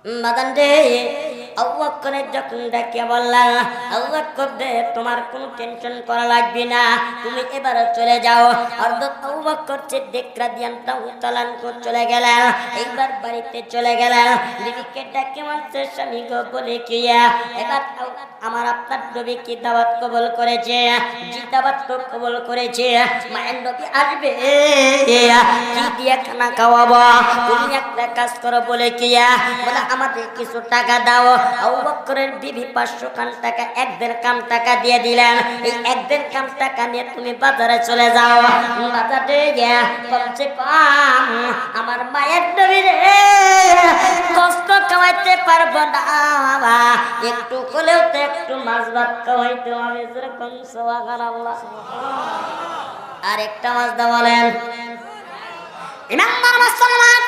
বাদান রে আবু বকরের যখন ডাকিয়া বললা, আবু বকর রে তোমার কোনো টেনশন করা লাগবে না, তুমি এবার চলে যাও। হযরত আবু বকর সিদ্দিক রাদিয়াল্লাহু তাআলা চলে গেলেন, এইবার বাড়িতে চলে গেলেন। বিবিকে ডাকে বলছে, স্বামী গো বলে কি এবার আমার আপনার নবী কি দাওয়াত কবুল করেছে? জি দাওয়াত তো কবুল করেছে। মায়ের নবী আসবে, কি দিয়ে খানা খাওয়াবো? তুমি একটা কাজ করো বলে কি বলে আমাদের কিছু টাকা দাও। আবু বকরের বিবি 500 খান টাকা, 1 দিরহাম টাকা দিয়ে দিলেন। এই 1 দিরহাম টাকা নিয়ে তুমি বাজারে চলে যাও। বাজারে গিয়ে কমসে কম আমার মায়ের নবী রে কষ্ট খাওয়াইতে পারবো না, একটু হলেও তো একটু মাছ ভাত খাওয়াইতে হবে। যেরকম সুবহানাল্লাহ। আর একটা মাছ দা বলেন, ইমানদার মুসলমান